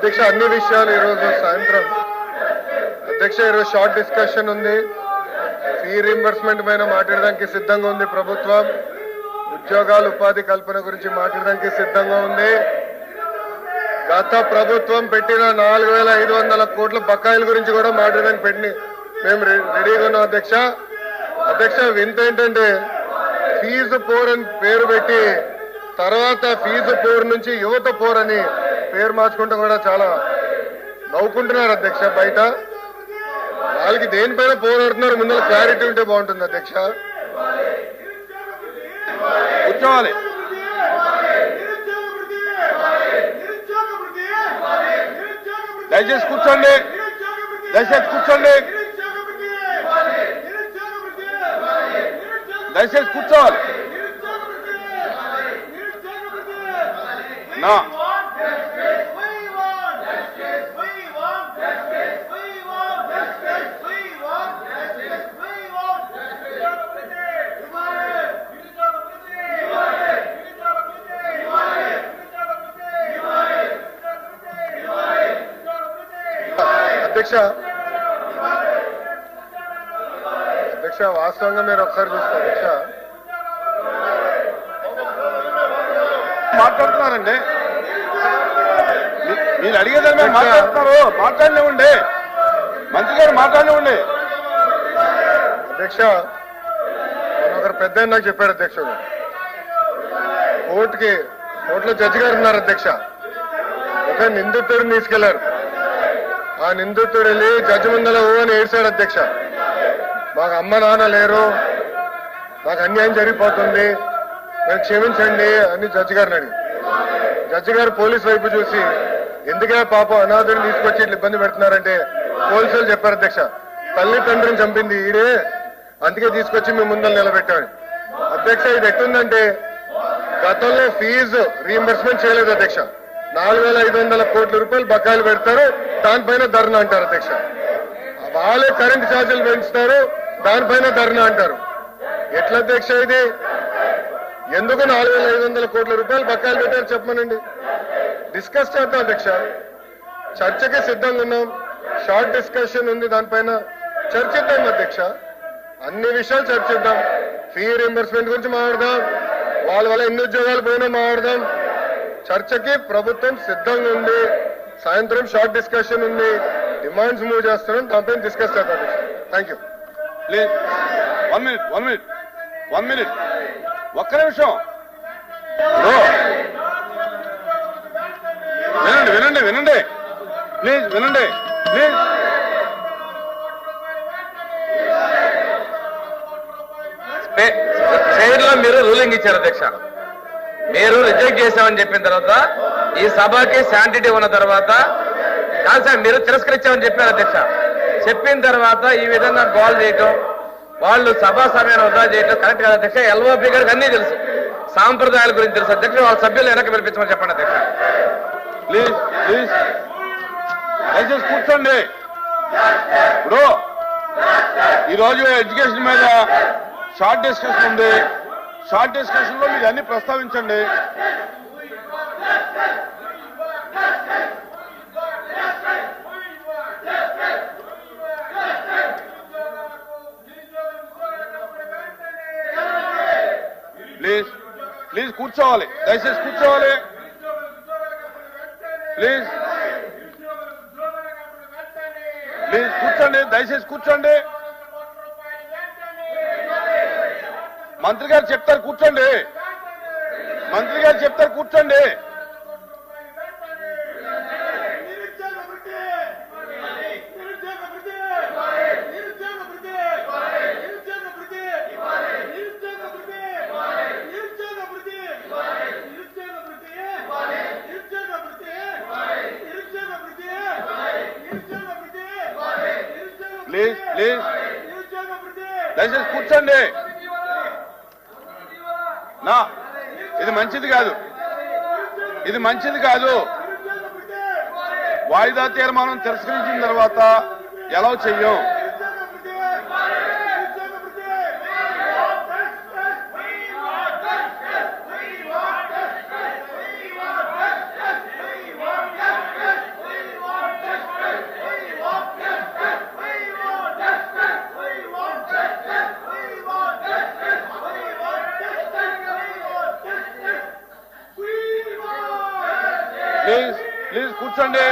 అధ్యక్ష అన్ని విషయాలు ఈరోజు సాయంత్రం అధ్యక్ష ఈరోజు షార్ట్ డిస్కషన్ ఉంది. ఫీ రీంబర్స్మెంట్ పైన మాట్లాడడానికి సిద్ధంగా ఉంది ప్రభుత్వం. ఉద్యోగాలు ఉపాధి కల్పన గురించి మాట్లాడడానికి సిద్ధంగా ఉంది. గత ప్రభుత్వం పెట్టిన 4,500 కోట్ల బకాయిల గురించి కూడా మాట్లాడడానికి మేము రెడీగా ఉన్నాం అధ్యక్ష. అధ్యక్ష వింత ఏంటంటే ఫీజు పోర్ అని పేరు పెట్టి తర్వాత ఫీజు పోర్ నుంచి యువత పోర్ అని పేరు మార్చుకుంటూ కూడా చాలా నవ్వుకుంటున్నారు అధ్యక్ష. బయట వాళ్ళకి దేనిపైన పోరాడుతున్నారు ముందర క్లారిటీ ఉంటే బాగుంటుంది అధ్యక్ష. కూర్చోవాలి. దయచేసి కూర్చోండి. దయచేసి కూర్చోండి. దయచేసి కూర్చోవాలి. నా అధ్యక్ష అధ్యక్ష వాస్తవంగా మీరు ఒకసారి చూస్తారు అధ్యక్ష. మాట్లాడుతున్నారండి. మీరు అడిగేదాని మీద మాట్లాడుతున్నారు. మాట్లాడలేవండి. మంత్రి గారు మాట్లాడలేవండి. అధ్యక్ష ఒకరు పెద్ద నాకు చెప్పాడు అధ్యక్షుడు. కోర్టులో జడ్జి గారు ఉన్నారు అధ్యక్ష. ఒక నిందితుడిని తీసుకెళ్లారు. ఆ నిందితుడు వెళ్ళి జడ్జి ముందర ఓ అని ఏడ్చాడు అధ్యక్ష. మాకు అమ్మ నాన్న లేరు, మాకు అన్యాయం జరిగిపోతుంది, మేము క్షమించండి అని జడ్జి గారిని అడిగి జడ్జి గారు పోలీసు వైపు చూసి ఎందుకే పాపం అనాథుడిని తీసుకొచ్చి ఇట్లా ఇబ్బంది పెడుతున్నారంటే పోలీసులు చెప్పారు అధ్యక్ష తల్లి తండ్రిని చంపింది ఈడే, అందుకే తీసుకొచ్చి మేము ముందర నిలబెట్టాడు. అధ్యక్ష ఇది ఎట్టుందంటే గతంలో ఫీజు రీఎంబర్స్మెంట్ చేయలేదు అధ్యక్ష. 4,500 కోట్ల రూపాయలు బకాయిలు పెడతారు, దానిపైన ధర్నా అంటారు అధ్యక్ష. వాళ్ళే కరెంటు ఛార్జీలు పెంచుతారు, దానిపైన ధర్నా అంటారు. ఎట్లా అధ్యక్ష ఇది? ఎందుకు 4,500 కోట్ల రూపాయలు బకాయిలు పెట్టారు చెప్పమనండి. డిస్కస్ చేద్దాం అధ్యక్ష. చర్చకి సిద్ధంగా ఉన్నాం. షార్ట్ డిస్కషన్ ఉంది, దానిపైన చర్చిద్దాం అధ్యక్ష. అన్ని విషయాలు చర్చిద్దాం. ఫీ రీఎంబర్స్మెంట్ గురించి మాట్లాడదాం, వాళ్ళ వల్ల ఎన్ని ఉద్యోగాలు పోయినా మాట్లాడదాం. చర్చకి ప్రభుత్వం సిద్ధంగా ఉంది. సాయంత్రం షార్ట్ డిస్కషన్ ఉంది, డిమాండ్స్ మూవ్ చేస్తున్నాం, దానిపైన డిస్కస్ చేద్దాం అధ్యక్ష. Thank you. ప్లీజ్ 1 మినిట్ ఒక్క నిమిషం. వినండి ప్లీజ్ వినండి ప్లీజ్. చైర్లో మీరు రూలింగ్ ఇచ్చారు అధ్యక్ష. మీరు రిజెక్ట్ చేశామని చెప్పిన తర్వాత ఈ సభకి శాంటిటీ ఉన్న తర్వాత కాదు సార్ మీరు తిరస్కరించామని చెప్పారు అధ్యక్ష. చెప్పిన తర్వాత ఈ విధంగా గోల్ చేయటం, వాళ్ళు సభా సమయాన్ని వృధా చేయటం కరెక్ట్ కాదు అధ్యక్ష. ఎల్ఓపి గారికి అన్నీ తెలుసు, సాంప్రదాయాల గురించి తెలుసు అధ్యక్ష. వాళ్ళ సభ్యులు వెనక్కి పిలిపించమని చెప్పండి అధ్యక్ష. ప్లీజ్ దయచేసి కూర్చోండి. ఇప్పుడు ఈరోజు ఎడ్యుకేషన్ మీద షార్ట్ డిస్కషన్ ఉంది. షార్ట్ డిస్కషన్ లో మీరు అన్ని ప్రస్తావించండి. ప్లీజ్ కూర్చోవాలి. దయచేసి కూర్చోవాలి. ప్లీజ్ కూర్చోండి. దయచేసి కూర్చోండి. మంత్రి గారు చెప్తారు కూర్చోండి. మంత్రి గారు చెప్తారు కూర్చోండి. ప్లీజ్ దయచేసి కూర్చోండి. నా ఇది మంచిది కాదు. వాయిదా తీర్మానం తిరస్కరించిన తర్వాత ఎలా చెయ్యం. ప్లీజ్ ప్లీజ్ కూర్చోండి.